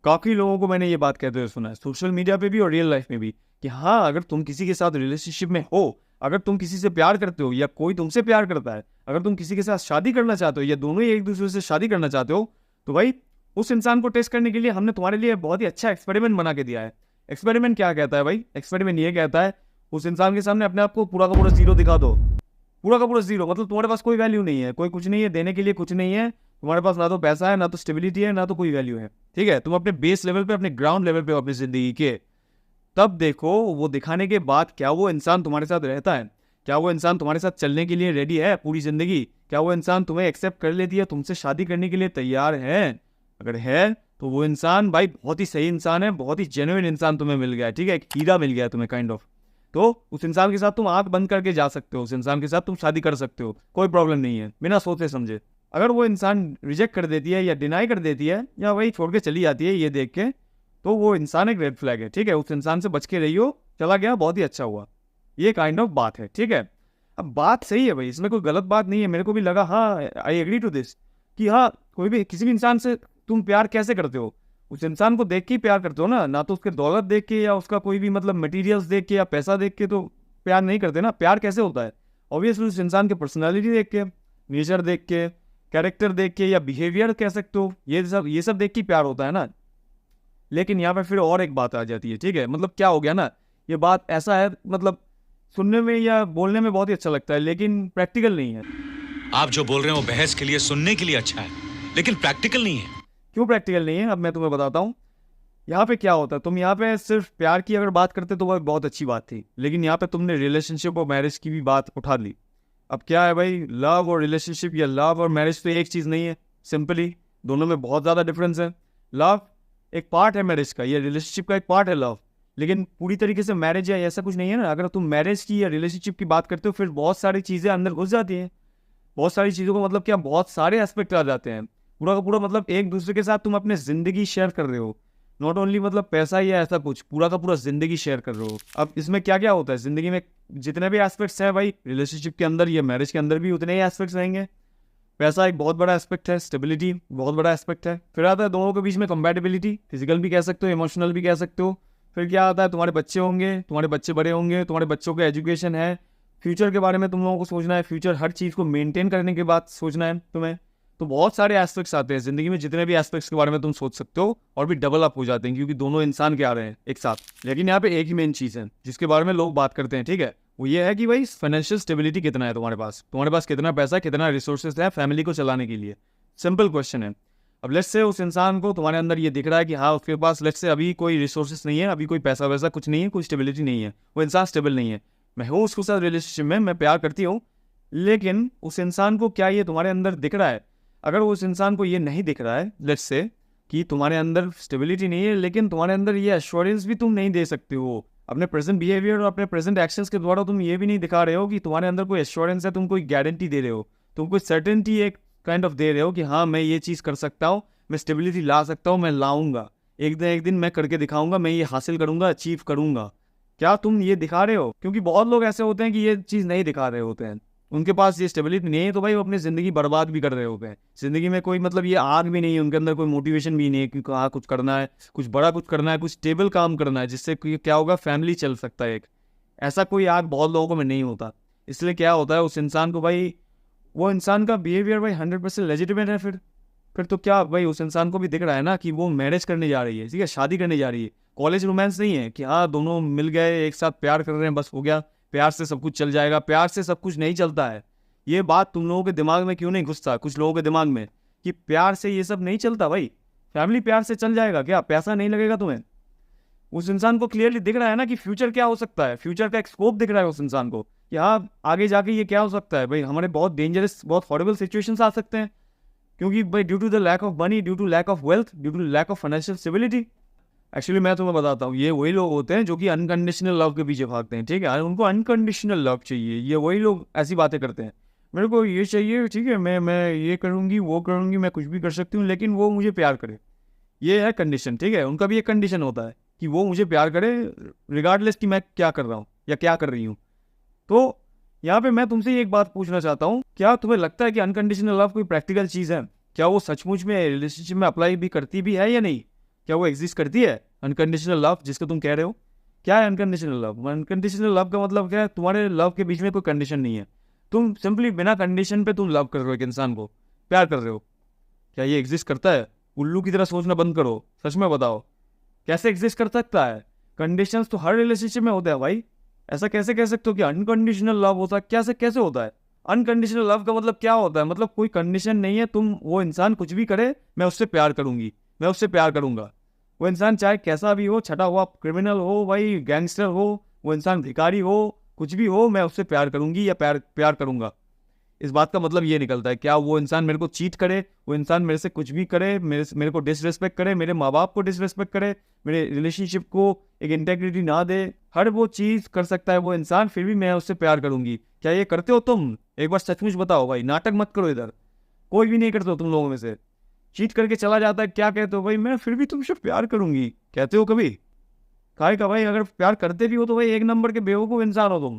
काफ़ी लोगों को मैंने ये बात कहते हुए सुना है, सोशल मीडिया पे भी और रियल लाइफ में भी, कि हाँ, अगर तुम किसी के साथ रिलेशनशिप में हो, अगर तुम किसी से प्यार करते हो या कोई तुमसे प्यार करता है, अगर तुम किसी के साथ शादी करना चाहते हो या दोनों ही एक दूसरे से शादी करना चाहते हो, तो भाई उस इंसान को टेस्ट करने के लिए हमने तुम्हारे लिए बहुत ही अच्छा एक्सपेरिमेंट बना के दिया है। एक्सपेरिमेंट क्या कहता है भाई? एक्सपेरिमेंट ये कहता है, उस इंसान के सामने अपने आप को पूरा का पूरा जीरो दिखा दो। पूरा का पूरा जीरो मतलब तुम्हारे पास कोई वैल्यू नहीं है, कोई कुछ नहीं है, देने के लिए कुछ नहीं है तुम्हारे पास, ना तो पैसा है, ना तो स्टेबिलिटी है, ना तो कोई वैल्यू है। ठीक है, तुम अपने बेस लेवल पे, अपने ग्राउंड लेवल पे हो अपनी जिंदगी के। तब देखो वो दिखाने के बाद क्या वो इंसान तुम्हारे साथ रहता है? क्या वो इंसान तुम्हारे साथ चलने के लिए रेडी है पूरी जिंदगी? क्या वो इंसान तुम्हें एक्सेप्ट कर लेती है, तुमसे शादी करने के लिए तैयार है? अगर है तो वो इंसान भाई बहुत ही सही इंसान है, बहुत ही जेन्युइन इंसान तुम्हें मिल गया है। ठीक है, एक हीरा मिल गया है तुम्हें काइंड ऑफ। तो उस इंसान के साथ तुम आंख बंद करके जा सकते हो, उस इंसान के साथ तुम शादी कर सकते हो, कोई प्रॉब्लम नहीं है, बिना सोचे समझे। अगर वो इंसान रिजेक्ट कर देती है या डिनाई कर देती है या वही छोड़ के चली जाती है ये देख के, तो वो इंसान एक रेड फ्लैग है। ठीक है, उस इंसान से बच के रहियो, चला गया बहुत ही अच्छा हुआ, ये काइंड ऑफ बात है। ठीक है, अब बात सही है भाई, इसमें कोई गलत बात नहीं है। मेरे को भी लगा, हाँ आई एग्री टू दिस, कि हाँ कोई भी किसी भी इंसान से तुम प्यार कैसे करते हो? उस इंसान को देख के ही प्यार करते हो ना, ना तो उसके दौलत देख के या उसका कोई भी मतलब मटेरियल्स देख के या पैसा देख के तो प्यार नहीं करते ना। प्यार कैसे होता है? ऑब्वियसली उस इंसान की पर्सनालिटी देख के, नेचर देख के, कैरेक्टर देख के या बिहेवियर कह सकते हो, ये सब देख के प्यार होता है ना। लेकिन यहाँ पे फिर और एक बात आ जाती है। ठीक है, मतलब क्या हो गया ना, ये बात ऐसा है, मतलब सुनने में या बोलने में बहुत ही अच्छा लगता है लेकिन प्रैक्टिकल नहीं है। आप जो बोल रहे हैं वो बहस के लिए, सुनने के लिए अच्छा है, लेकिन प्रैक्टिकल नहीं है। क्यों प्रैक्टिकल नहीं है? अब मैं तुम्हें बताता हूँ। यहाँ पे क्या होता है, तुम यहाँ पे सिर्फ प्यार की अगर बात करते तो वह बहुत अच्छी बात थी, लेकिन यहाँ पे तुमने रिलेशनशिप और मैरिज की भी बात उठा ली। अब क्या है भाई, लव और रिलेशनशिप या लव और मैरिज तो एक चीज़ नहीं है, सिंपली दोनों में बहुत ज़्यादा डिफरेंस है। लव एक पार्ट है मैरिज का, या रिलेशनशिप का एक पार्ट है लव, लेकिन पूरी तरीके से मैरिज है ऐसा कुछ नहीं है ना। अगर तुम मैरिज की या रिलेशनशिप की बात करते हो फिर बहुत सारी चीज़ें अंदर घुस जाती हैं, बहुत सारी चीज़ों को मतलब क्या, बहुत सारे एस्पेक्ट आ जाते हैं। पूरा का पूरा मतलब एक दूसरे के साथ तुम अपने ज़िंदगी शेयर कर रहे हो, नॉट ओनली मतलब पैसा या ऐसा कुछ, पूरा का पूरा ज़िंदगी शेयर कर रहे हो। अब इसमें क्या क्या होता है ज़िंदगी में, जितने भी एस्पेक्ट्स हैं भाई रिलेशनशिप के अंदर या मैरिज के अंदर भी उतने ही एस्पेक्ट्स रहेंगे। पैसा एक बहुत बड़ा एस्पेक्ट है, स्टेबिलिटी बहुत बड़ा एस्पेक्ट है, फिर आता है दोनों के बीच में कंपैटिबिलिटी, फिजिकल भी कह सकते हो, इमोशनल भी कह सकते हो। फिर क्या आता है, तुम्हारे बच्चे होंगे, तुम्हारे बच्चे बड़े होंगे, तुम्हारे बच्चों का एजुकेशन है, फ्यूचर के बारे में तुम लोगों को सोचना है, फ्यूचर हर चीज़ को मेंटेन करने के बाद सोचना है तुम्हें। तो बहुत सारे एस्पेक्ट्स आते हैं ज़िंदगी में, जितने भी एस्पेक्ट्स के बारे में तुम सोच सकते हो और भी डबल अप हो जाते हैं, क्योंकि दोनों इंसान के आ रहे हैं एक साथ। लेकिन यहाँ पे एक ही मेन चीज़ है जिसके बारे में लोग बात करते हैं, ठीक है, वो ये है कि भाई फाइनेंशियल स्टेबिलिटी कितना है तुम्हारे पास कितना पैसा, कितना रिसोर्सेज है फैमिली को चलाने के लिए। सिंपल क्वेश्चन है। अब लेट्स से उस इंसान को तुम्हारे अंदर ये दिख रहा है कि हाँ उसके पास लेट्स से अभी कोई रिसोर्सेज नहीं है, अभी कोई पैसा वैसा कुछ नहीं है, कोई स्टेबिलिटी नहीं है, वो इंसान स्टेबल नहीं है। मैं हूँ उसके साथ रिलेशनशिप में, मैं प्यार करती हूँ, लेकिन उस इंसान को क्या ये तुम्हारे अंदर दिख रहा है? अगर उस इंसान को ये नहीं दिख रहा है लेट्स से कि तुम्हारे अंदर स्टेबिलिटी नहीं है, लेकिन तुम्हारे अंदर ये एश्योरेंस भी तुम नहीं दे सकते हो अपने प्रेजेंट बिहेवियर और अपने प्रेजेंट एक्शंस के द्वारा, तुम ये भी नहीं दिखा रहे हो कि तुम्हारे अंदर कोई एश्योरेंस है, तुम कोई गारंटी दे रहे हो, तुम कोई सर्टेनिटी एक काइंड ऑफ दे रहे हो कि हाँ मैं ये चीज़ कर सकता हूँ, मैं स्टेबिलिटी ला सकता हूँ, मैं लाऊंगा, एक दिन मैं करके दिखाऊंगा, मैं ये हासिल करूंगा, अचीव करूंगा। क्या तुम ये दिखा रहे हो? क्योंकि बहुत लोग ऐसे होते हैं कि ये चीज़ नहीं दिखा रहे होते हैं, उनके पास ये स्टेबिलिटी नहीं है, तो भाई वो अपनी ज़िंदगी बर्बाद भी कर रहे होते हैं। ज़िंदगी में कोई मतलब ये आग भी नहीं है उनके अंदर, कोई मोटिवेशन भी नहीं है कि हाँ कुछ करना है, कुछ बड़ा कुछ करना है, कुछ स्टेबल काम करना है जिससे क्या होगा, फैमिली चल सकता है। एक ऐसा कोई आग बहुत लोगों में नहीं होता। इसलिए क्या होता है, उस इंसान को भाई, वो इंसान का बिहेवियर भाई 100% लेजिटिमेट है। फिर तो क्या भाई, उस इंसान को भी दिख रहा है ना कि वो मैरिज करने जा रही है, ठीक है, शादी करने जा रही है। कॉलेज रोमांस नहीं है कि हाँ दोनों मिल गए एक साथ प्यार कर रहे हैं बस हो गया, प्यार से सब कुछ चल जाएगा। प्यार से सब कुछ नहीं चलता है। ये बात तुम लोगों के दिमाग में क्यों नहीं घुसता, कुछ लोगों के दिमाग में, कि प्यार से ये सब नहीं चलता भाई। फैमिली प्यार से चल जाएगा क्या? पैसा नहीं लगेगा तुम्हें? उस इंसान को क्लियरली दिख रहा है ना कि फ्यूचर क्या हो सकता है, फ्यूचर का एक स्कोप दिख रहा है उस इंसान को कि हाँ आगे जाके ये क्या हो सकता है भाई, हमारे बहुत डेंजरस, बहुत हॉरिबल सिचुएशंस आ सकते हैं, क्योंकि भाई due to the lack of money, due to lack of wealth, due to lack of financial stability. Actually मैं तुम्हें बताता हूँ, ये वही लोग होते हैं जो कि अनकंडीशनल लव के पीछे भागते हैं, ठीक है, उनको अनकंडीशनल लव चाहिए। ये वही लोग ऐसी बातें करते हैं, मेरे को ये चाहिए, ठीक है, मैं ये करूँगी, वो करूँगी, मैं कुछ भी कर सकती हूँ, लेकिन वो मुझे प्यार करे। ये है कंडीशन, ठीक है, उनका भी एक कंडीशन होता है कि वो मुझे प्यार करे रिगार्डलेस कि मैं क्या कर रहा हूँ या क्या कर रही हूँ। तो यहाँ पे मैं तुमसे एक बात पूछना चाहता हूँ, क्या तुम्हें लगता है कि अनकंडीशनल लव कोई प्रैक्टिकल चीज़ है? क्या वो सचमुच में रिलेशनशिप में अप्लाई भी करती भी है या नहीं? क्या वो एग्जिस्ट करती है अनकंडीशनल लव जिसको तुम कह रहे हो? क्या है अनकंडीशनल लव? अनकंडीशनल लव का मतलब क्या है? तुम्हारे लव के बीच में कोई कंडीशन नहीं है, तुम सिंपली बिना कंडीशन पे तुम लव कर रहे हो एक इंसान को, प्यार कर रहे हो। क्या ये एग्जिस्ट करता है? उल्लू की तरह सोचना बंद करो, सच में बताओ कैसे एग्जिस्ट कर सकता है? कंडीशंस तो हर रिलेशनशिप में होता है भाई, ऐसा कैसे कह सकते हो कि अनकंडीशनल लव होता है? कैसे कैसे होता है? अनकंडीशनल लव का मतलब क्या होता है? मतलब कोई कंडीशन नहीं है, तुम वो इंसान कुछ भी करे मैं उससे प्यार करूंगी, मैं उससे प्यार करूंगा। वो इंसान चाहे कैसा भी हो, छटा हुआ क्रिमिनल हो भाई, गैंगस्टर हो, वो इंसान भिखारी हो, कुछ भी हो, मैं उससे प्यार करूंगी या प्यार प्यार करूंगा। इस बात का मतलब ये निकलता है क्या वो इंसान मेरे को चीट करे, वो इंसान मेरे से कुछ भी करे, मेरे को डिसरिस्पेक्ट करे, मेरे माँ बाप को डिसरिस्पेक्ट करे, मेरे रिलेशनशिप को एक इंटेग्रिटी ना दे, हर वो चीज़ कर सकता है वो इंसान, फिर भी मैं उससे प्यार करूंगी। क्या ये करते हो तुम? एक बार सचमुच बताओ भाई, नाटक मत करो इधर। कोई भी नहीं करते हो तुम लोगों में से। चीट करके चला जाता है, क्या कहते हो भाई? मैं फिर भी तुमसे प्यार करूंगी, कहते हो कभी? काहे का भाई? अगर प्यार करते भी हो तो भाई एक नंबर के बेवकूफ़ इंसान हो तुम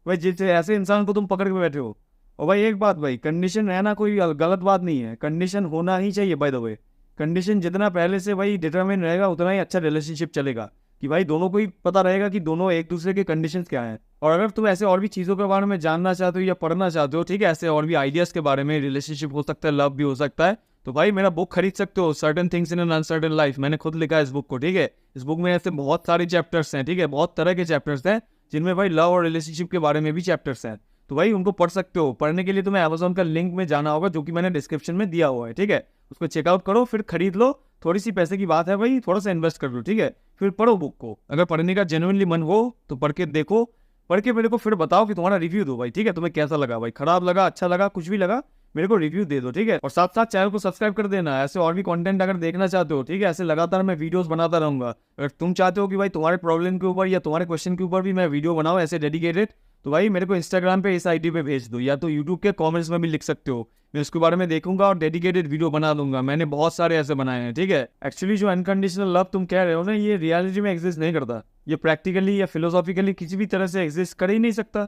भाई, जिससे ऐसे इंसान को तुम पकड़ के बैठे हो। और भाई एक बात भाई, कंडीशन रहना कोई गलत बात नहीं है, कंडीशन होना ही चाहिए बाय द वे। कंडीशन जितना पहले से भाई डिटरमिन रहेगा उतना ही अच्छा रिलेशनशिप चलेगा, कि भाई दोनों को ही पता रहेगा कि दोनों एक दूसरे के कंडीशंस क्या हैं। और अगर तुम ऐसे और भी चीज़ों के बारे में जानना चाहते हो या पढ़ना चाहते हो, ठीक है, ऐसे और भी आइडियाज़ के बारे में, रिलेशनशिप हो सकता है, लव भी हो सकता है, तो भाई मेरा बुक खरीद सकते हो, certain things in an uncertain life. मैंने खुद लिखा है इस बुक को, ठीक है। इस बुक में ऐसे बहुत सारे चैप्टर्स हैं, ठीक है, बहुत तरह के चैप्टर्स हैं, जिनमें भाई लव और रिलेशनशिप के बारे में भी चैप्टर्स हैं। तो भाई उनको पढ़ सकते हो। पढ़ने के लिए तुम्हें अमेजोन का लिंक में जाना होगा, जो कि मैंने डिस्क्रिप्शन में दिया हुआ है, ठीक है। उसको चेकआउट करो, फिर खरीद लो। थोड़ी सी पैसे की बात है भाई, थोड़ा सा इन्वेस्ट कर लो, ठीक है। फिर पढ़ो बुक को। अगर पढ़ने का जेन्युइनली मन हो तो पढ़ के देखो, पढ़ के मेरे को फिर बताओ कि तुम्हारा रिव्यू दो भाई, ठीक है। तुम्हें कैसा लगा भाई, खराब लगा, अच्छा लगा, कुछ भी लगा, मेरे को रिव्यू दे दो, ठीक है। और साथ साथ चैनल को सब्सक्राइब कर देना, ऐसे और भी कंटेंट अगर देखना चाहते हो, ठीक है। ऐसे लगातार मैं वीडियोस बनाता रहूंगा। अगर तुम चाहते हो कि भाई तुम्हारे प्रॉब्लम के ऊपर या तुम्हारे क्वेश्चन के ऊपर भी मैं वीडियो बनाऊं ऐसे डेडिकेटेड, तो भाई मेरे को इंस्टाग्राम पे इस आईडी पे भेज दो, या तो यूट्यूब के कमेंट्स में भी लिख सकते हो। मैं उसके बारे में देखूंगा और डेडिकेटेड वीडियो बना दूंगा। मैंने बहुत सारे ऐसे बनाए हैं, ठीक है। एक्चुअली जो अनकंडीशनल लव तुम कह रहे हो ना, ये रियलिटी में एग्जिस्ट नहीं करता। ये प्रैक्टिकली या फिलोसॉफिकली किसी भी तरह से एग्जिस्ट कर ही नहीं सकता।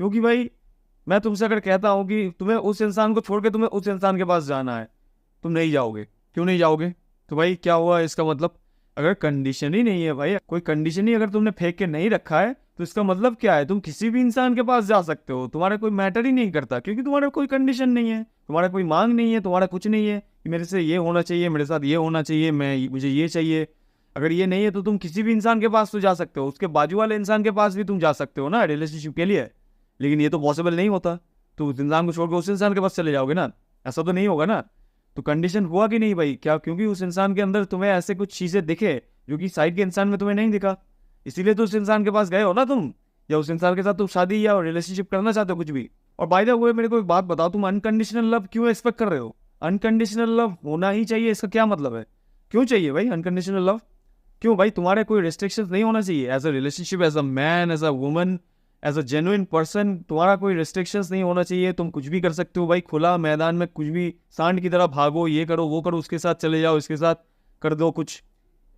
क्योंकि भाई मैं तुमसे अगर कहता हूँ कि तुम्हें उस इंसान को छोड़ के तुम्हें उस इंसान के पास जाना है, तुम नहीं जाओगे। क्यों नहीं जाओगे? तो भाई क्या हुआ इसका मतलब? अगर कंडीशन ही नहीं है भाई, कोई कंडीशन ही अगर तुमने फेंक के नहीं रखा है, तो इसका मतलब क्या है? तुम किसी भी इंसान के पास जा सकते हो, तुम्हारा कोई मैटर ही नहीं करता, क्योंकि तुम्हारा कोई कंडीशन नहीं है, तुम्हारा कोई मांग नहीं है, तुम्हारा कुछ नहीं है कि मेरे से ये होना चाहिए, मेरे साथ ये होना चाहिए, मुझे ये चाहिए। अगर ये नहीं है तो तुम किसी भी इंसान के पास तो जा सकते हो, उसके बाजू वाले इंसान के पास भी तुम जा सकते हो ना रिलेशनशिप के लिए। लेकिन ये तो पॉसिबल नहीं होता। तो उस इंसान को छोड़कर उस इंसान के पास चले जाओगे ना, ऐसा तो नहीं होगा ना। तो कंडीशन हुआ कि नहीं भाई? क्या क्योंकि उस इंसान के अंदर तुम्हें ऐसे कुछ चीज़ें दिखे जो कि साइड के इंसान में तुम्हें नहीं दिखा, इसीलिए तो उस इंसान के पास गए हो ना तुम, या उस इंसान के साथ तुम शादी या रिलेशनशिप करना चाहते हो, कुछ भी। और बाय द वे मेरे को एक बात बताओ, तुम अनकंडीशनल लव क्यों एक्सपेक्ट कर रहे हो? अनकंडीशनल लव होना ही चाहिए, इसका क्या मतलब है? क्यों चाहिए भाई अनकंडीशनल लव? क्यों भाई? तुम्हारे कोई रिस्ट्रिक्शंस नहीं होना चाहिए as a relationship, as a man, as a woman, as a genuine person? तुम्हारा कोई रिस्ट्रिक्शंस नहीं होना चाहिए, तुम कुछ भी कर सकते हो भाई, खुला मैदान में कुछ भी, सांड की तरह भागो, ये करो वो करो, उसके साथ चले जाओ, इसके साथ कर दो कुछ।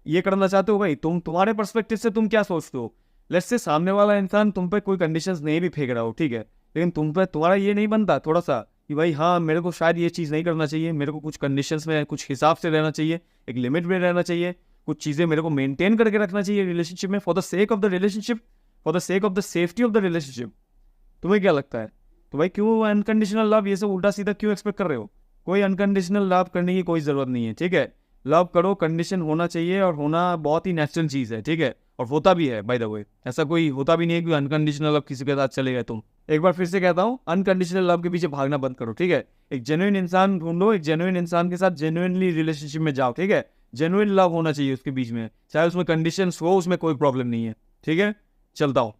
ये करना चाहते हो भाई तुम? तुम्हारे पर्सपेक्टिव से तुम क्या सोचते हो? लेट्स से सामने वाला इंसान तुम पे कोई कंडीशंस नहीं भी फेंक रहा हो, ठीक है, लेकिन तुम पे तुम्हारा ये नहीं बनता थोड़ा सा कि भाई हाँ मेरे को शायद ये चीज़ नहीं करना चाहिए, मेरे को कुछ कंडीशंस में कुछ हिसाब से रहना चाहिए, एक लिमिट में रहना चाहिए, कुछ चीज़ें मेरे को मेंटेन करके रखना चाहिए रिलेशनशिप में, for the sake of the relationship, for the sake of the safety of the relationship. तुम्हें क्या लगता है? तो भाई क्यों अनकंडीशनल लव ये सब उल्टा सीधा क्यों एक्सपेक्ट कर रहे हो? कोई अनकंडीशनल लव करने की कोई ज़रूरत नहीं है, ठीक है। लव करो, कंडीशन होना चाहिए, और होना बहुत ही नेचुरल चीज़ है, ठीक है। और होता भी है बाय द वे, ऐसा कोई होता भी नहीं है कि अनकंडीशनल लव किसी के साथ चले गए तुम। एक बार फिर से कहता हूँ, अनकंडीशनल लव के पीछे भागना बंद करो, ठीक है। एक जेन्युइन इंसान ढूंढो, एक जेन्युइन इंसान के साथ जेन्युइनली रिलेशनशिप में जाओ, ठीक है। जेन्युइन लव होना चाहिए उसके बीच में, चाहे उसमें कंडीशंस हो, उसमें कोई प्रॉब्लम नहीं है, ठीक है। चलता हूँ।